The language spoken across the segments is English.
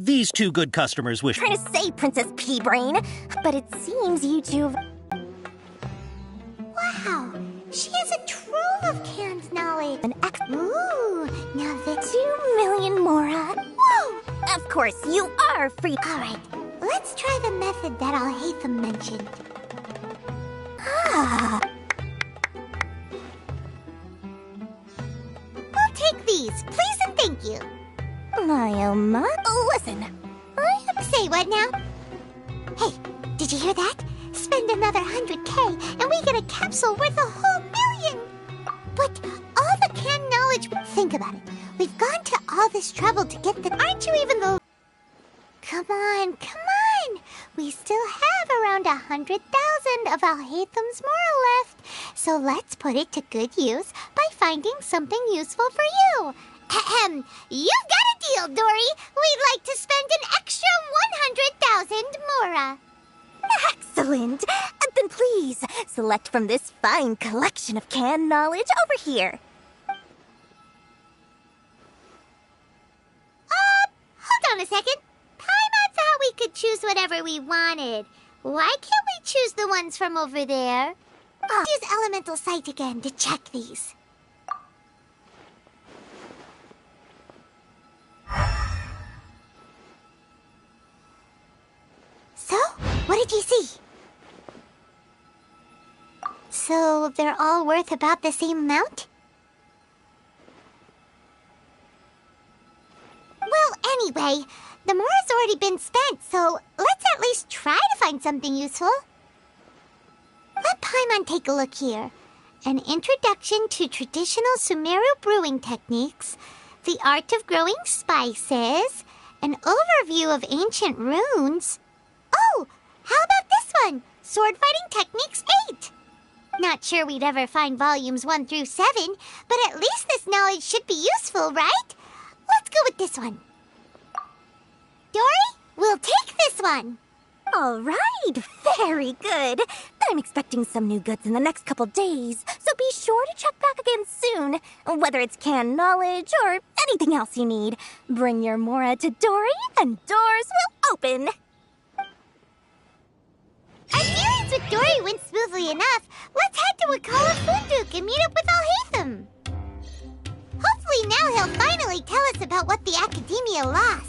These two good customers wish— Trying to say, Princess Pea-Brain, but it seems you two— Wow, she has a trove of canned knowledge. Ooh, now the 2 million, Mora. Whoa! Of course, you are free. All right, let's try the method that Alhaitham mentioned. We'll take these, please and thank you. Lyoma, listen. Say what now? Hey, did you hear that? Spend another 100K and we get a capsule worth a whole million! But all the canned knowledge... Think about it. We've gone to all this trouble to get the... Aren't you even the... Come on, come on! We still have around 100,000 of Alhaitham's moral left. So let's put it to good use by finding something useful for you. Ahem. You've got a deal, Dory. We'd like to spend an extra 100,000 Mora. Excellent. Then please, select from this fine collection of canned knowledge over here. Hold on a second. Paimon thought we could choose whatever we wanted. Why can't we choose the ones from over there? Use Elemental Sight again to check these. So, what did you see? So, they're all worth about the same amount? Well, anyway, the Mora's already been spent, so let's at least try to find something useful. Let Paimon take a look here. An introduction to traditional Sumeru brewing techniques, the art of growing spices, an overview of ancient runes. Oh, how about this one? Sword Fighting Techniques 8. Not sure we'd ever find volumes 1 through 7, but at least this knowledge should be useful, right? Let's go with this one. Dory, we'll take this one. All right, very good. I'm expecting some new goods in the next couple days, so be sure to check back again soon. Whether it's canned knowledge or anything else you need, bring your Mora to Dory and doors will open. Our dealings with Dory went smoothly enough. Let's head to Wakala Funduk and meet up with Alhaitham. Hopefully now he'll finally tell us about what the Academia lost.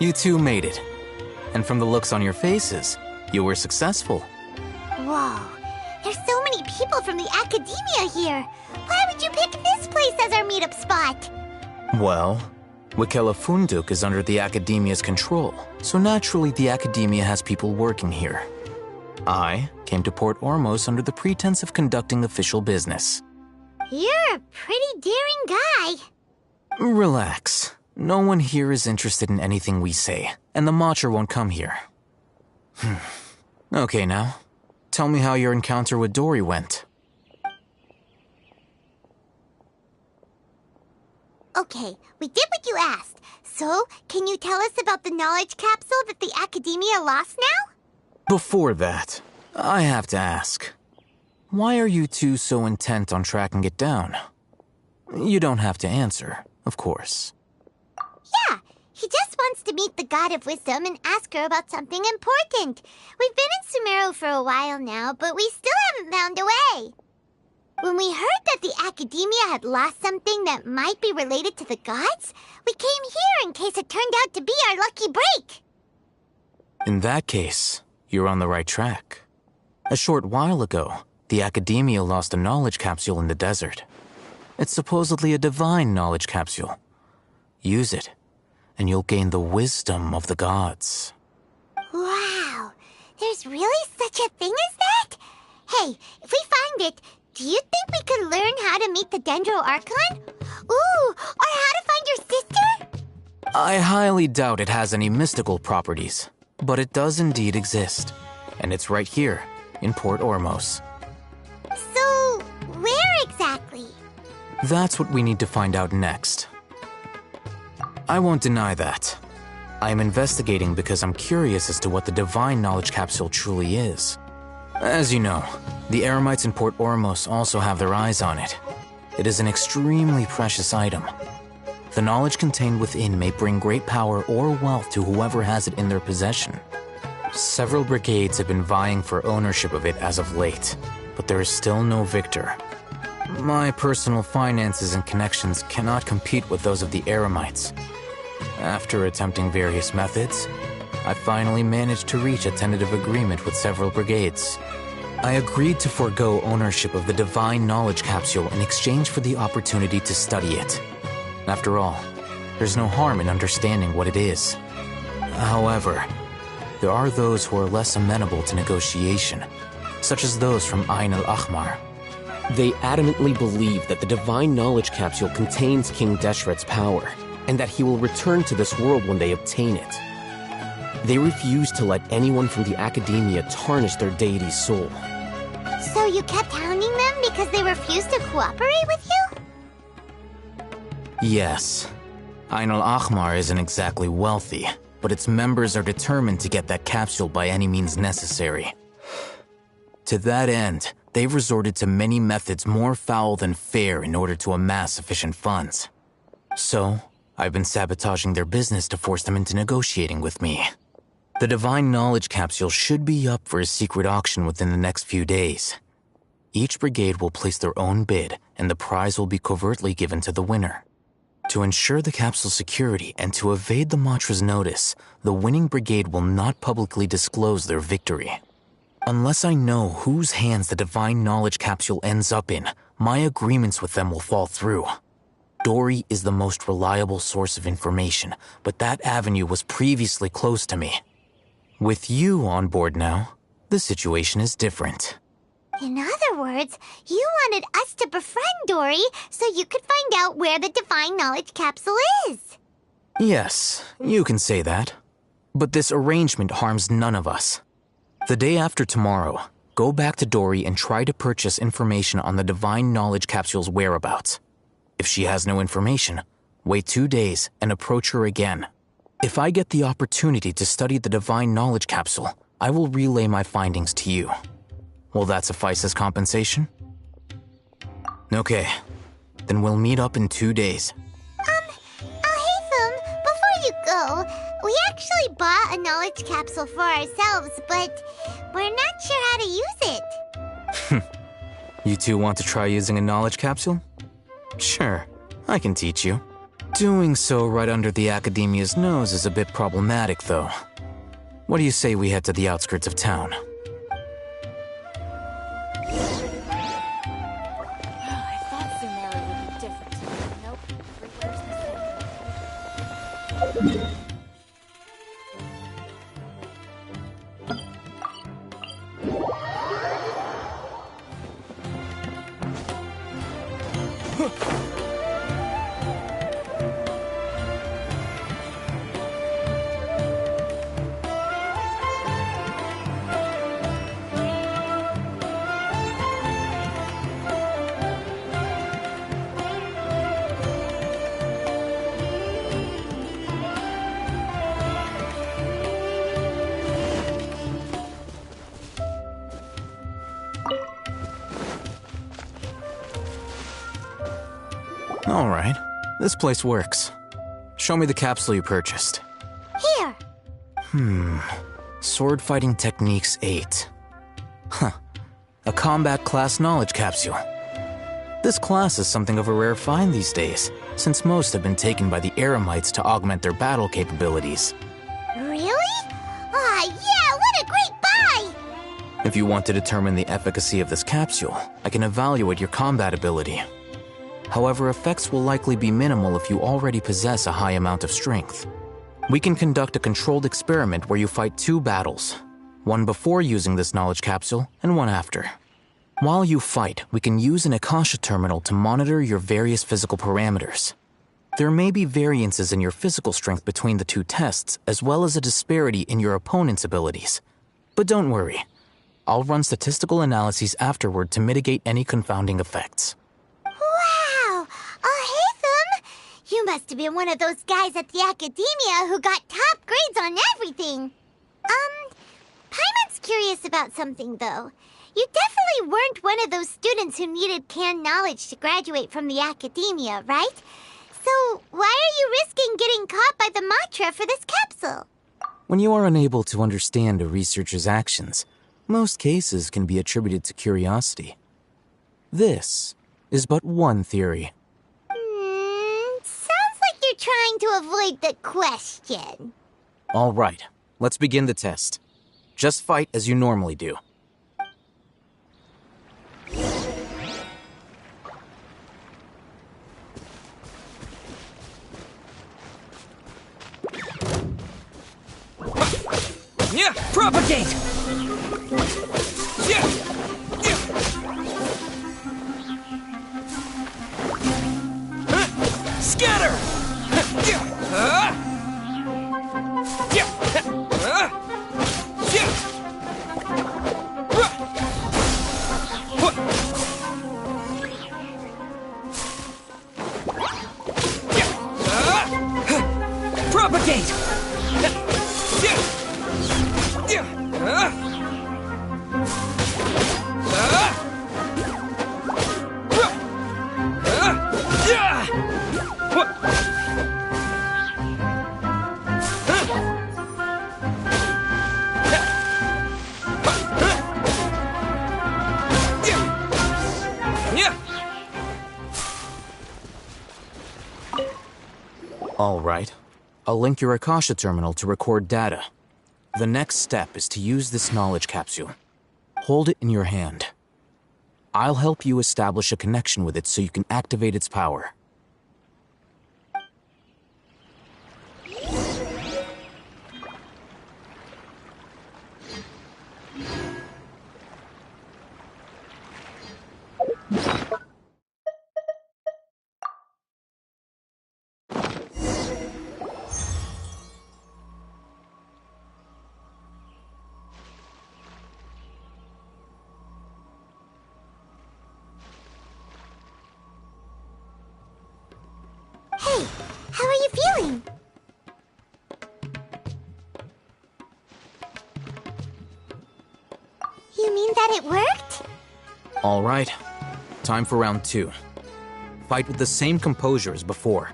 You two made it. And from the looks on your faces, you were successful. Whoa, there's so many people from the academia here. Why would you pick this place as our meetup spot? Well, Wikela Funduk is under the academia's control, so naturally the academia has people working here. I came to Port Ormos under the pretense of conducting official business. You're a pretty daring guy. Relax. No one here is interested in anything we say, and the Matcha won't come here. Okay now, tell me how your encounter with Dory went. Okay, we did what you asked. So, can you tell us about the knowledge capsule that the academia lost now? Before that, I have to ask, why are you two so intent on tracking it down? You don't have to answer, of course. Yeah, he just wants to meet the God of Wisdom and ask her about something important. We've been in Sumeru for a while now, but we still haven't found a way. When we heard that the academia had lost something that might be related to the gods, we came here in case it turned out to be our lucky break. In that case, you're on the right track. A short while ago, the academia lost a knowledge capsule in the desert. It's supposedly a divine knowledge capsule. Use it, and you'll gain the wisdom of the gods. Wow, there's really such a thing as that? Hey, if we find it, do you think we could learn how to meet the Dendro Archon? Ooh, or how to find your sister? I highly doubt it has any mystical properties, but it does indeed exist. And it's right here, in Port Ormos. So, where exactly? That's what we need to find out next. I won't deny that. I am investigating because I'm curious as to what the divine knowledge capsule truly is. As you know, the Eremites in Port Ormos also have their eyes on it. It is an extremely precious item. The knowledge contained within may bring great power or wealth to whoever has it in their possession. Several brigades have been vying for ownership of it as of late, but there is still no victor. My personal finances and connections cannot compete with those of the Eremites. After attempting various methods, I finally managed to reach a tentative agreement with several brigades. I agreed to forego ownership of the divine knowledge capsule in exchange for the opportunity to study it. After all, there's no harm in understanding what it is. However, there are those who are less amenable to negotiation, such as those from Ain al-Ahmar. They adamantly believe that the divine knowledge capsule contains King Deshret's power, and that he will return to this world when they obtain it. They refuse to let anyone from the academia tarnish their deity's soul. So you kept hounding them because they refused to cooperate with you? Yes. Ain al-Ahmar isn't exactly wealthy, but its members are determined to get that capsule by any means necessary. To that end, they've resorted to many methods more foul than fair in order to amass sufficient funds. So, I've been sabotaging their business to force them into negotiating with me. The divine knowledge capsule should be up for a secret auction within the next few days. Each brigade will place their own bid, and the prize will be covertly given to the winner. To ensure the capsule's security and to evade the mantra's notice, the winning brigade will not publicly disclose their victory. Unless I know whose hands the divine knowledge capsule ends up in, my agreements with them will fall through. Dory is the most reliable source of information, but that avenue was previously closed to me. With you on board now, the situation is different. In other words, you wanted us to befriend Dory so you could find out where the divine knowledge capsule is. Yes, you can say that. But this arrangement harms none of us. The day after tomorrow, go back to Dory and try to purchase information on the divine knowledge capsule's whereabouts. If she has no information, wait 2 days and approach her again. If I get the opportunity to study the divine knowledge capsule, I will relay my findings to you. Will that suffice as compensation? Okay, then we'll meet up in 2 days. Alhaitham, before you go, we actually bought a knowledge capsule for ourselves, but we're not sure how to use it. You two want to try using a knowledge capsule? Sure, I can teach you. Doing so right under the Academia's nose is a bit problematic, though. What do you say we head to the outskirts of town? I thought Sumeru would be different. Nope, everywhere's the same. Alright, this place works. Show me the capsule you purchased. Here. Sword Fighting Techniques 8. Huh. A combat class knowledge capsule. This class is something of a rare find these days, since most have been taken by the Eremites to augment their battle capabilities. Really? Ah, yeah, what a great buy! If you want to determine the efficacy of this capsule, I can evaluate your combat ability. However, effects will likely be minimal if you already possess a high amount of strength. We can conduct a controlled experiment where you fight 2 battles, one before using this knowledge capsule and one after. While you fight, we can use an Akasha terminal to monitor your various physical parameters. There may be variances in your physical strength between the 2 tests, as well as a disparity in your opponent's abilities. But don't worry, I'll run statistical analyses afterward to mitigate any confounding effects. Wow! Oh, hey, Thum! You must have been one of those guys at the Academia who got top grades on everything. Paimon's curious about something, though. You definitely weren't one of those students who needed canned knowledge to graduate from the Academia, right? So why are you risking getting caught by the Matra for this capsule? When you are unable to understand a researcher's actions, most cases can be attributed to curiosity. This is but one theory. Sounds like you're trying to avoid the question. All right, let's begin the test. Just fight as you normally do. Yeah, propagate! Yeah! Yeah! Scatter! Yeah! Yeah! Yeah! Propagate! All right, I'll link your Akasha terminal to record data. The next step is to use this knowledge capsule. Hold it in your hand. I'll help you establish a connection with it so you can activate its power. Hey, how are you feeling? You mean that it worked? All right, time for round 2. Fight with the same composure as before.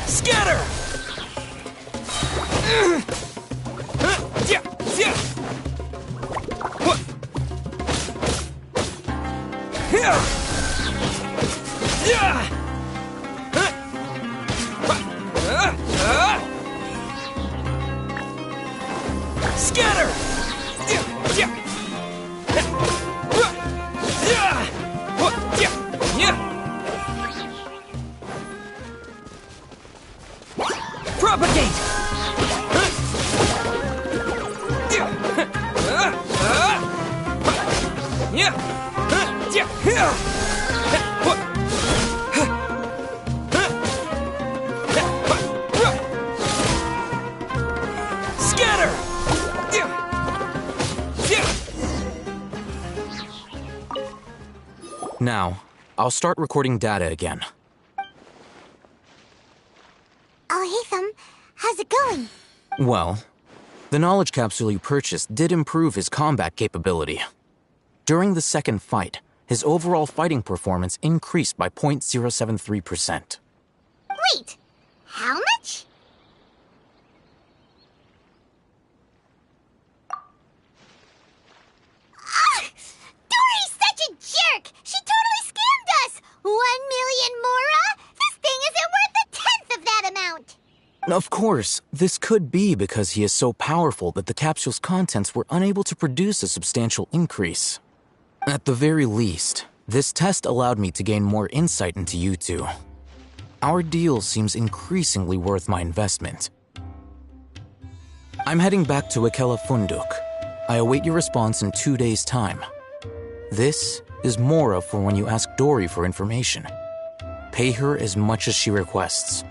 Scatter! Scatter! Propagate! Scatter! Now, I'll start recording data again. Oh, Hatham, how's it going? Well, the knowledge capsule you purchased did improve his combat capability. During the second fight, his overall fighting performance increased by 0.073%. Wait, how much? Dory's such a jerk! She totally scammed us! 1 million mora? This thing isn't worth a tenth of that amount! Of course, this could be because he is so powerful that the capsule's contents were unable to produce a substantial increase. At the very least, this test allowed me to gain more insight into you two. Our deal seems increasingly worth my investment. I'm heading back to Akela Funduk. I await your response in 2 days' time. This is Mora for when you ask Dory for information. Pay her as much as she requests.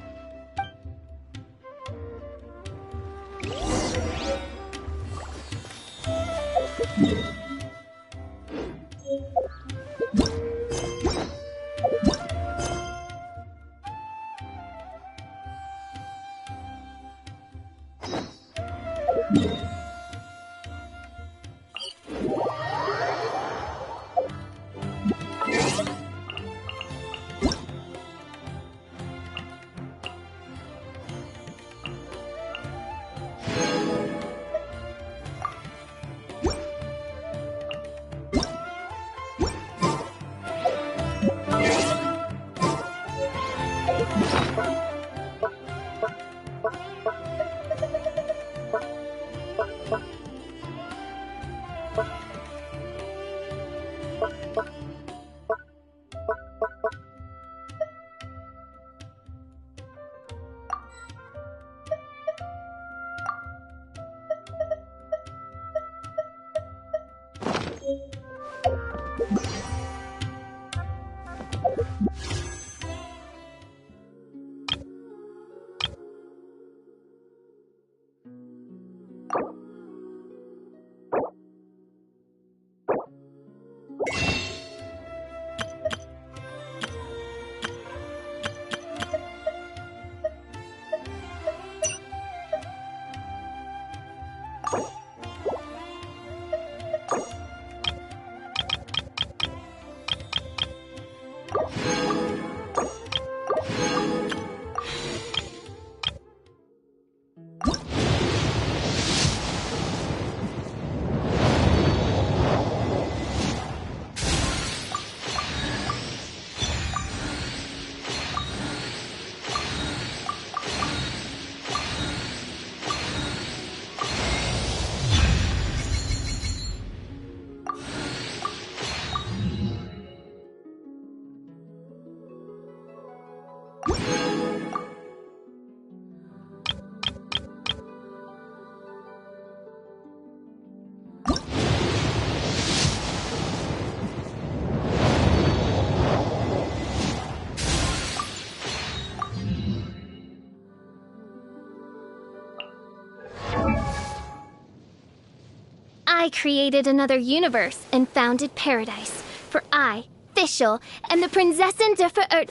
I created another universe and founded paradise. For I, Fischl, am the Prinzessin der Verirrt...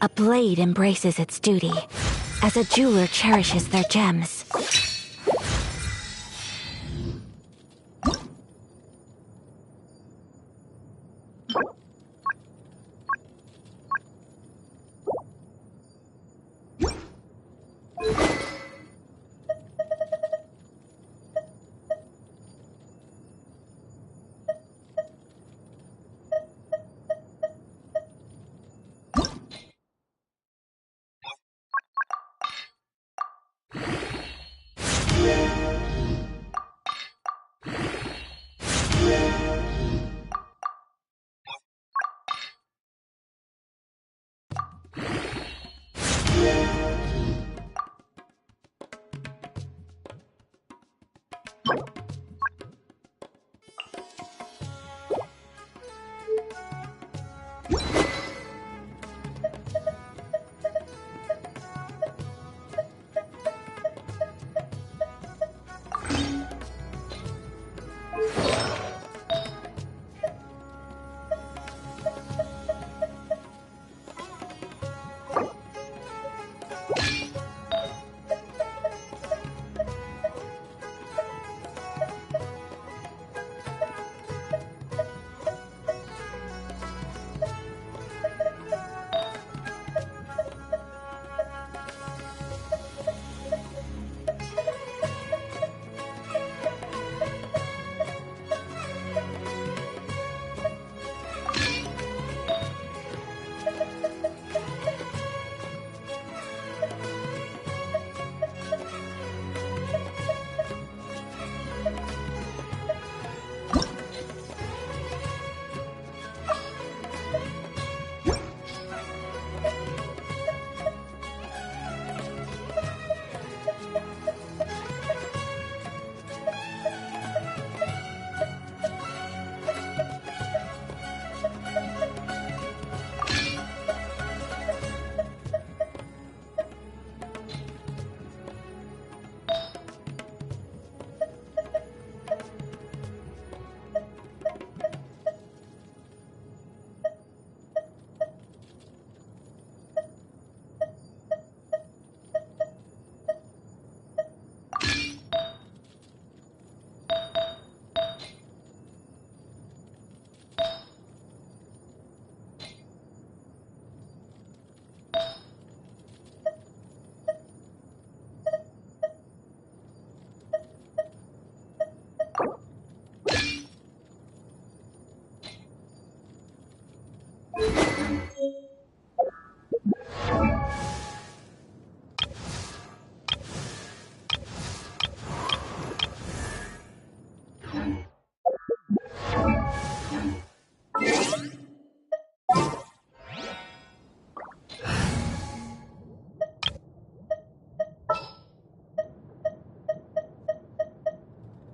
A blade embraces its duty, as a jeweler cherishes their gems.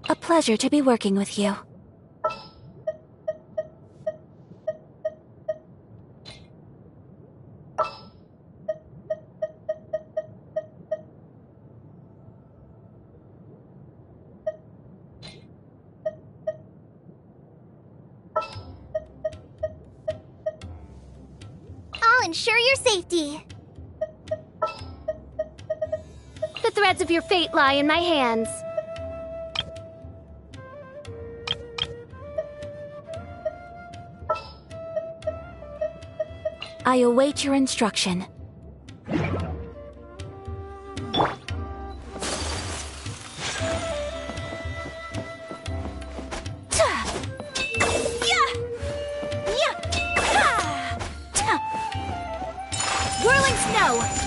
A pleasure to be working with you. I'll ensure your safety. The threads of your fate lie in my hands. I await your instruction. Whirling snow!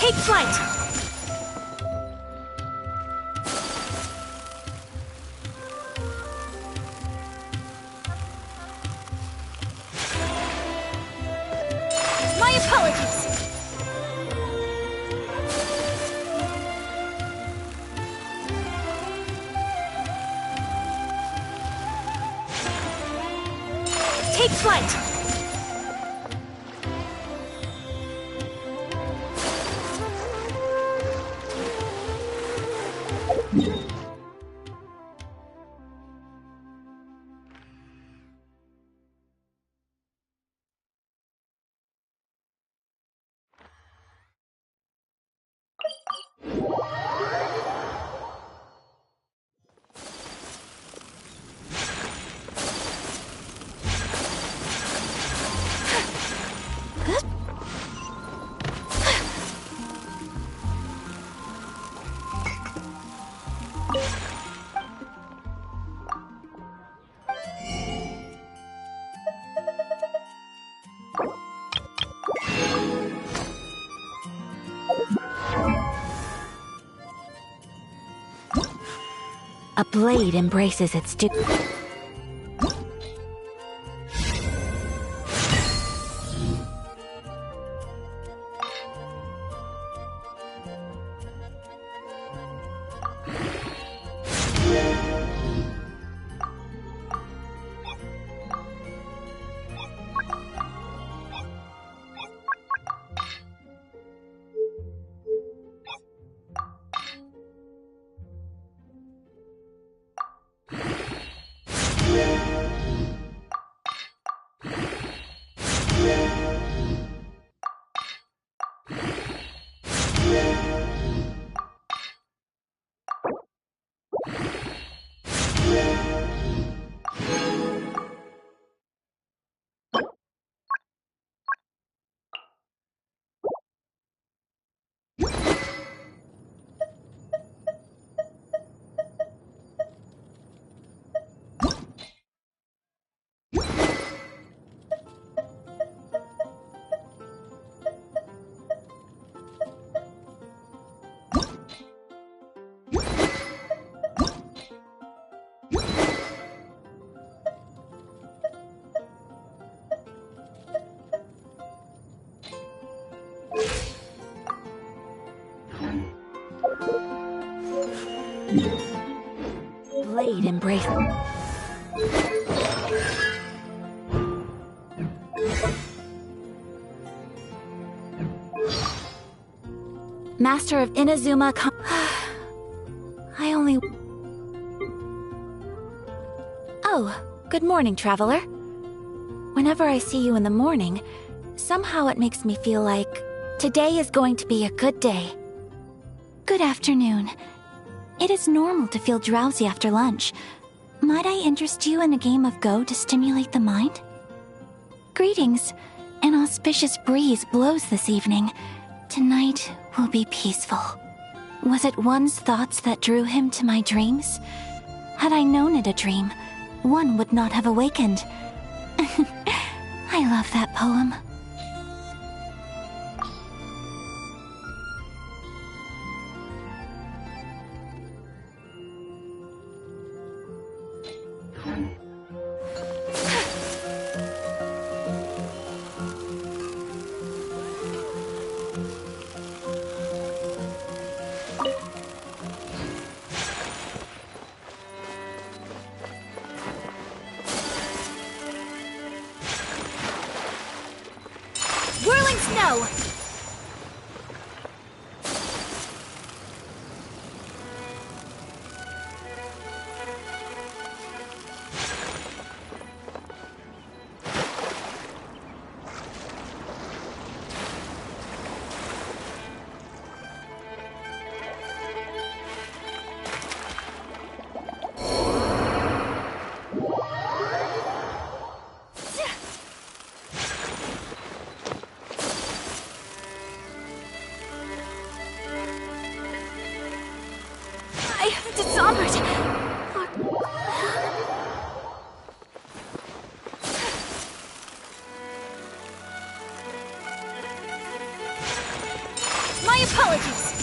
Take flight! My apologies! Take flight! A blade embraces its blade embrace. Master of Inazuma I only... Oh, good morning, traveler. Whenever I see you in the morning, somehow it makes me feel like today is going to be a good day. Good afternoon. It is normal to feel drowsy after lunch. Might I interest you in a game of Go to stimulate the mind? Greetings. An auspicious breeze blows this evening. Tonight will be peaceful. Was it one's thoughts that drew him to my dreams? Had I known it a dream, one would not have awakened. I love that poem. Whirling snow! Dishonored! My apologies!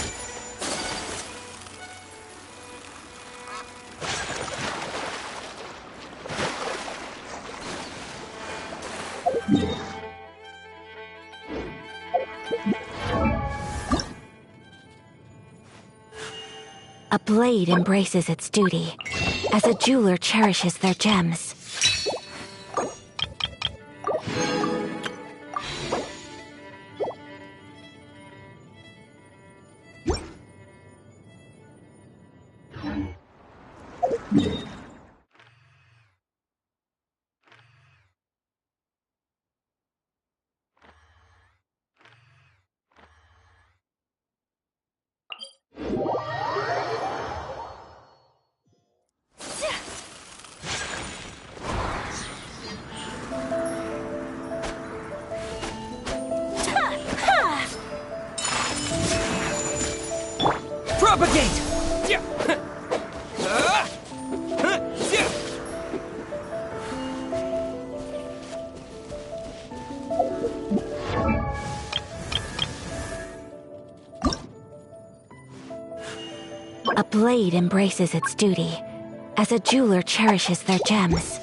A blade embraces its duty, as a jeweler cherishes their gems. Propagate! A blade embraces its duty, as a jeweler cherishes their gems.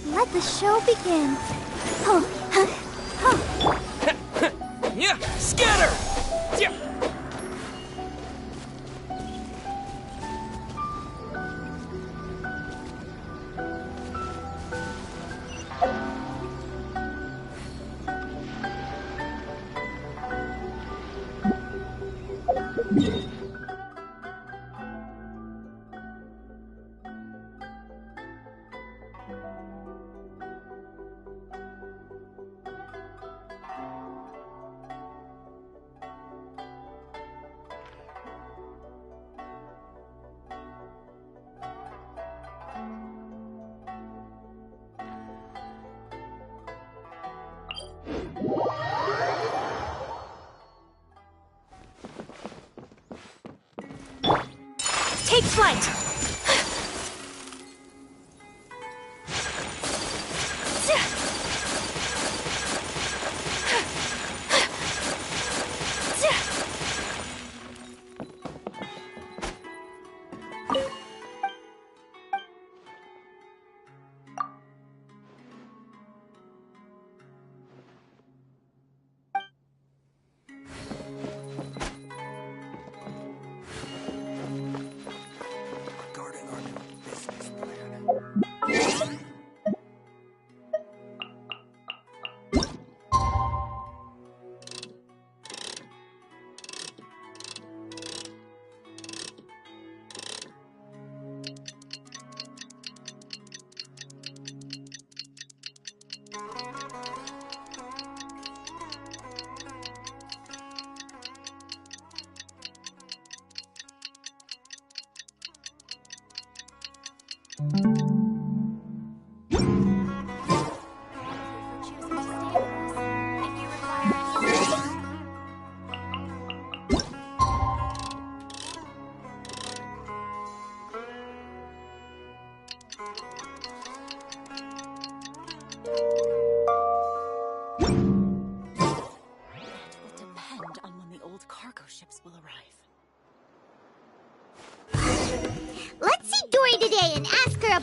Let the show begin. Yeah, scatter! Yeah. Take flight!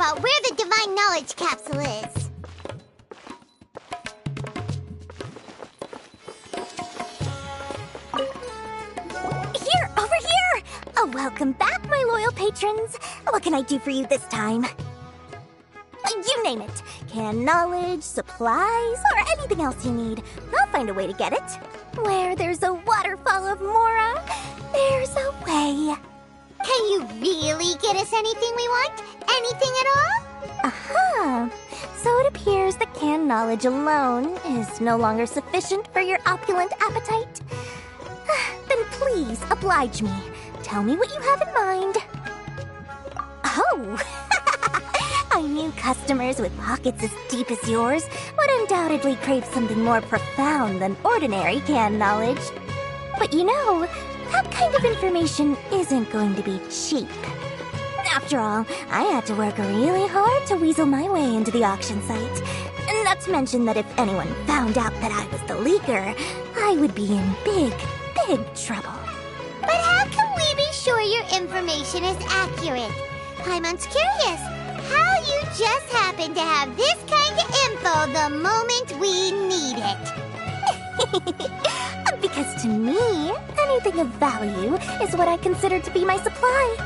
about where the Divine Knowledge Capsule is. Here, over here! Oh, welcome back, my loyal patrons. What can I do for you this time? You name it. Canned knowledge, supplies, or anything else you need. I'll find a way to get it. Where there's a waterfall of Mora, there's a way. Can you really get us anything we want? Anything at all? Aha! So it appears that canned knowledge alone is no longer sufficient for your opulent appetite. Then please, oblige me. Tell me what you have in mind. Oh! I knew customers with pockets as deep as yours would undoubtedly crave something more profound than ordinary canned knowledge. But you know, that kind of information isn't going to be cheap. After all, I had to work really hard to weasel my way into the auction site. Not to mention that if anyone found out that I was the leaker, I would be in big trouble. But how can we be sure your information is accurate? Paimon's curious how you just happen to have this kind of info the moment we need it. Because to me, anything of value is what I consider to be my supply.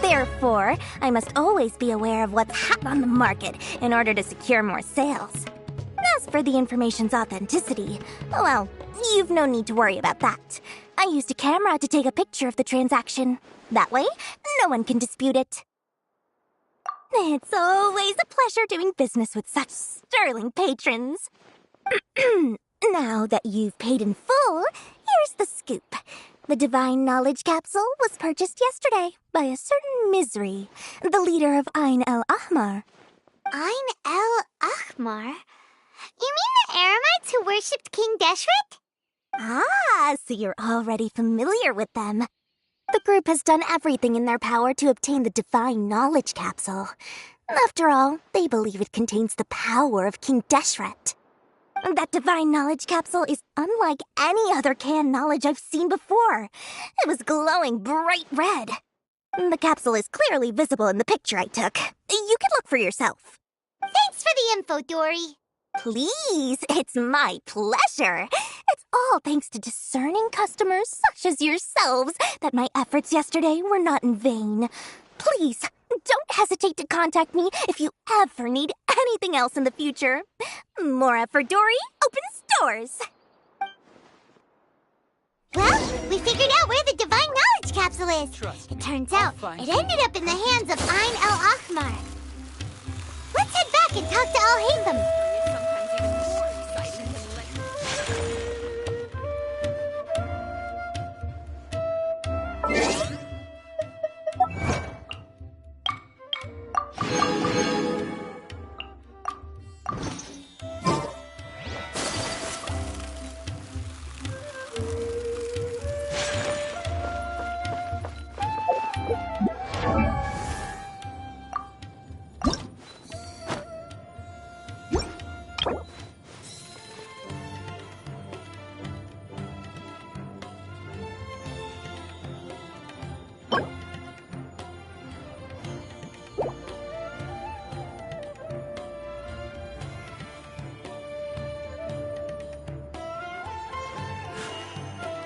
Therefore, I must always be aware of what's hot on the market in order to secure more sales. As for the information's authenticity, well, you've no need to worry about that. I used a camera to take a picture of the transaction. That way, no one can dispute it. It's always a pleasure doing business with such sterling patrons. Now that you've paid in full, here's the scoop. The Divine Knowledge Capsule was purchased yesterday by a certain Misery, the leader of Ain el Ahmar. Ain el Ahmar? You mean the Eremites who worshipped King Deshret? Ah, so you're already familiar with them. The group has done everything in their power to obtain the Divine Knowledge Capsule. After all, they believe it contains the power of King Deshret. That Divine Knowledge Capsule is unlike any other canned knowledge I've seen before. It was glowing bright red. The capsule is clearly visible in the picture I took. You can look for yourself. Thanks for the info, Dory. Please, it's my pleasure. It's all thanks to discerning customers such as yourselves that my efforts yesterday were not in vain. Please, don't hesitate to contact me if you ever need anything else in the future. Mora for Dory opens doors. Well, we figured out where the Divine Knowledge Capsule is. It turns out it ended up in the hands of Ain el Ahmar. Let's head back and talk to Al-Haitham.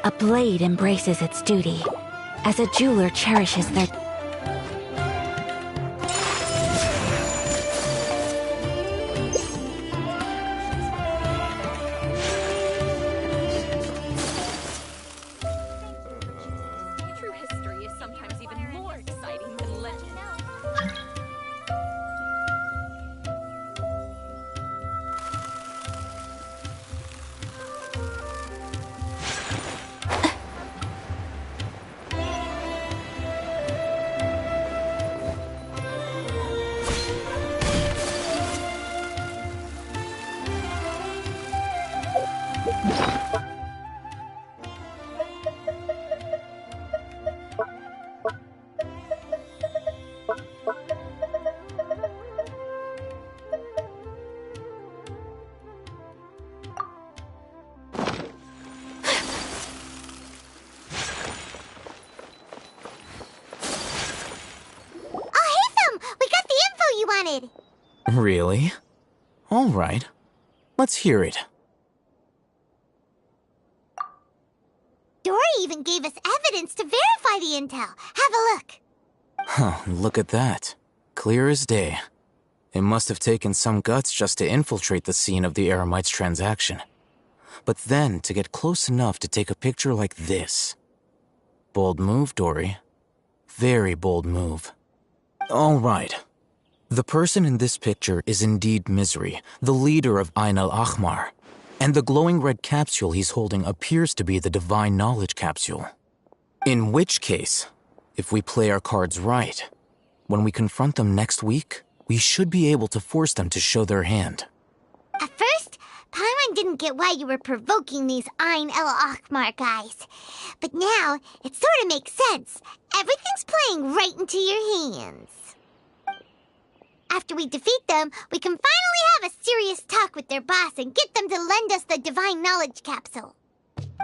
A blade embraces its duty, as a jeweler cherishes their... True history is sometimes even more exciting than legend. Really? All right. Let's hear it. Dory even gave us evidence to verify the intel. Have a look. Huh, look at that. Clear as day. It must have taken some guts just to infiltrate the scene of the Eremites transaction. But then to get close enough to take a picture like this. Bold move, Dory. Very bold move. All right. The person in this picture is indeed Misery, the leader of Ain al-Ahmar. And the glowing red capsule he's holding appears to be the Divine Knowledge Capsule. In which case, if we play our cards right, when we confront them next week, we should be able to force them to show their hand. At first, Paimon didn't get why you were provoking these Ain el-Ahmar guys. But now, it sort of makes sense. Everything's playing right into your hands. After we defeat them, we can finally have a serious talk with their boss and get them to lend us the Divine Knowledge Capsule.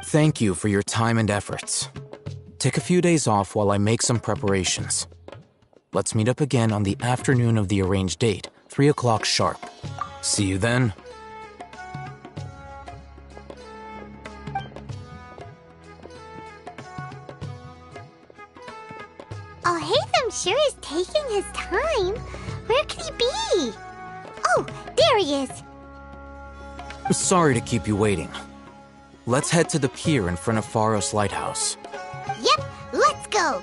Thank you for your time and efforts. Take a few days off while I make some preparations. Let's meet up again on the afternoon of the arranged date, 3 o'clock sharp. See you then. Oh, Hatham sure is taking his time. Where could he be? Oh, there he is. Sorry to keep you waiting. Let's head to the pier in front of Pharos Lighthouse. Yep, let's go.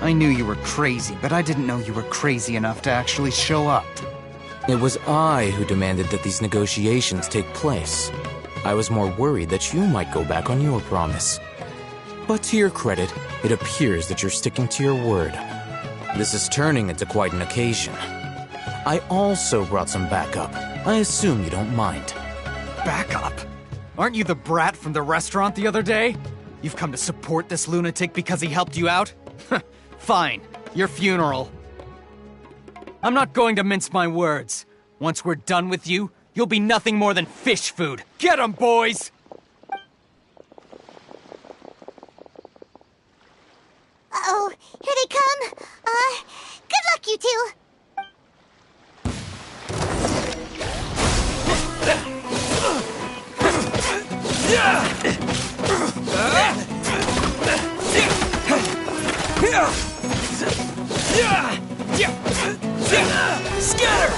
I knew you were crazy, but I didn't know you were crazy enough to actually show up. It was I who demanded that these negotiations take place. I was more worried that you might go back on your promise. But to your credit, it appears that you're sticking to your word. This is turning into quite an occasion. I also brought some backup. I assume you don't mind. Backup? Aren't you the brat from the restaurant the other day? You've come to support this lunatic because he helped you out? Fine, your funeral. I'm not going to mince my words. Once we're done with you, you'll be nothing more than fish food. Get 'em, boys! Uh-oh, here they come. Good luck, you two. Scatter!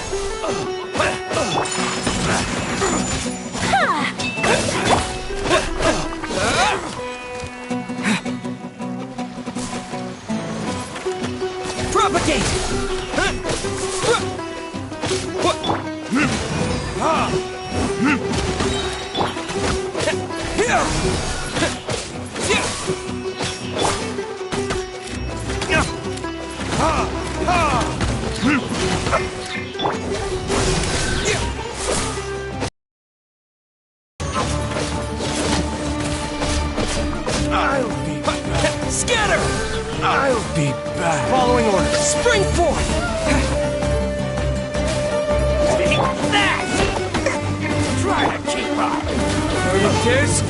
Propagate! Scatter! I'll be back. Following order. Spring forth! Take that! Try to keep up. There it is.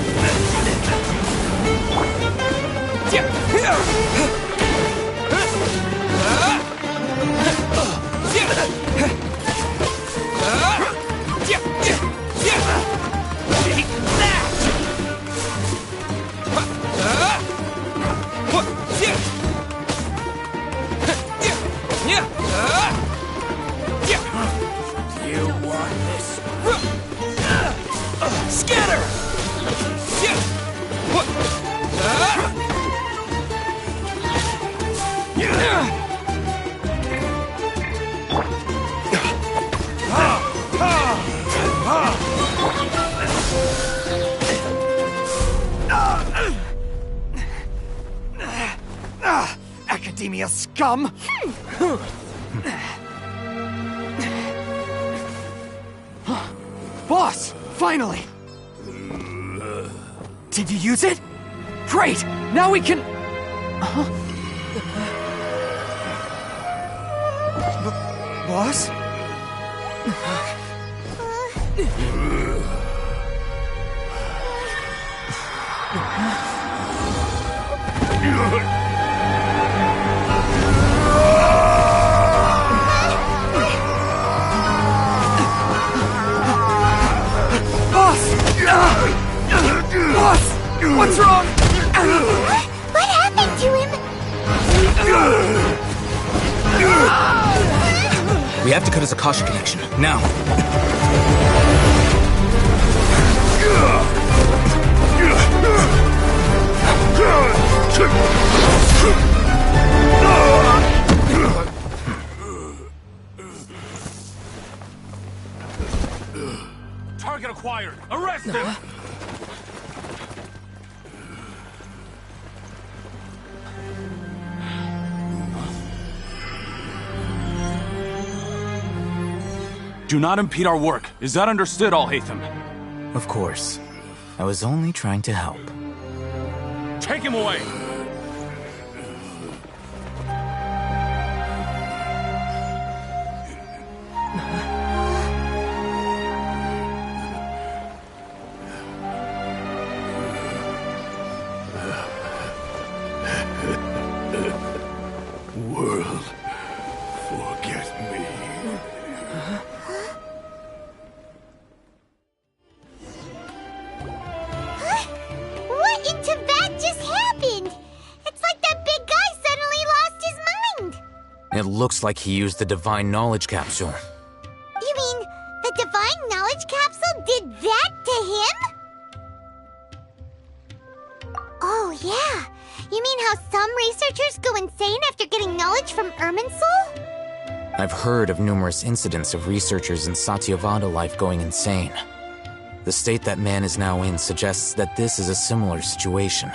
You want this? Scatter! Academia scum! Boss! Finally! Did you use it? Great! Now we can... Boss? Boss! What's wrong? What happened to him? We have to cut his Akasha connection, now. Target acquired. Arrest him! Do not impede our work. Is that understood, Al-Haytham? Of course. I was only trying to help. Take him away! World, forget me. What in Tibet just happened? It's like that big guy suddenly lost his mind. It looks like he used the Divine Knowledge Capsule. You mean the Divine Knowledge Capsule did that to him? Oh, yeah. You mean how some researchers go insane after getting knowledge from Irminsul? I've heard of numerous incidents of researchers in Satyavada life going insane. The state that man is now in suggests that this is a similar situation.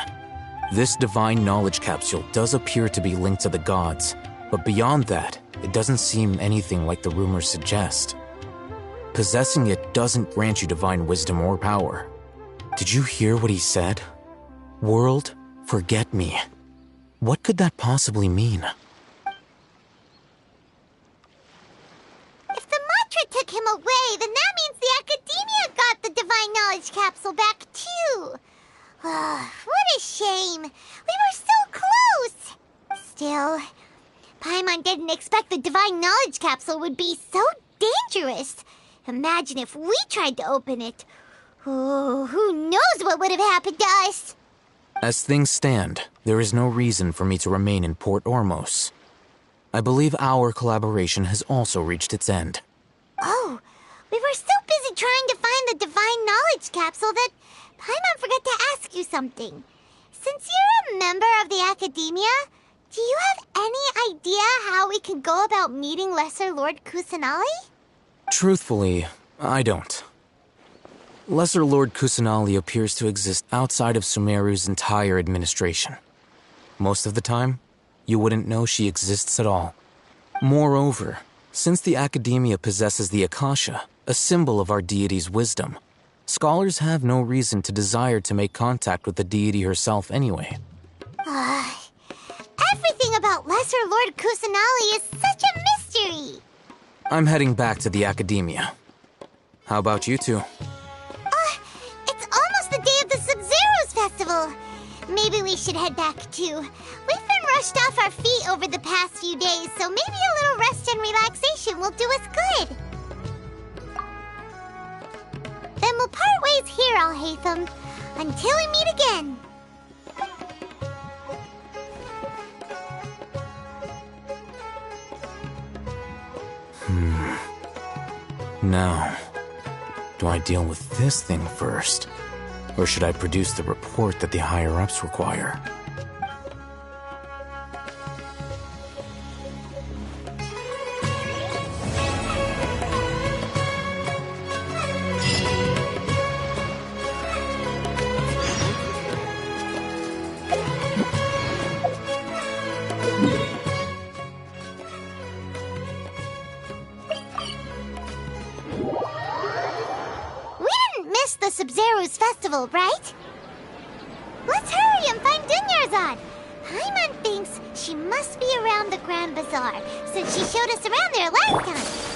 This Divine Knowledge Capsule does appear to be linked to the gods, but beyond that, it doesn't seem anything like the rumors suggest. Possessing it doesn't grant you divine wisdom or power. Did you hear what he said? World, forget me. What could that possibly mean? If the mantra took him away, then that means the Academia got the Divine Knowledge Capsule back too. What a shame. We were so close. Still, Paimon didn't expect the Divine Knowledge Capsule would be so dangerous. Imagine if we tried to open it. Oh, who knows what would have happened to us? As things stand, there is no reason for me to remain in Port Ormos. I believe our collaboration has also reached its end. Oh, we were so busy trying to find the Divine Knowledge Capsule that Paimon forgot to ask you something. Since you're a member of the Academia, do you have any idea how we can go about meeting Lesser Lord Kusanali? Truthfully, I don't. Lesser Lord Kusanali appears to exist outside of Sumeru's entire administration. Most of the time, you wouldn't know she exists at all. Moreover, since the Academia possesses the Akasha, a symbol of our deity's wisdom, scholars have no reason to desire to make contact with the deity herself anyway. Everything about Lesser Lord Kusanali is such a mystery! I'm heading back to the Academia. How about you two? It's almost the day of the Sub-Zeros Festival. Maybe we should head back too. We've been rushed off our feet over the past few days, so maybe a little rest and relaxation will do us good. Then we'll part ways here, Al-Haytham, until we meet again. Now, do I deal with this thing first? Or should I produce the report that the higher-ups require? We missed the Sub-Zero's festival, right? Let's hurry and find Dunyarzad. Paimon thinks she must be around the Grand Bazaar, since she showed us around there last time.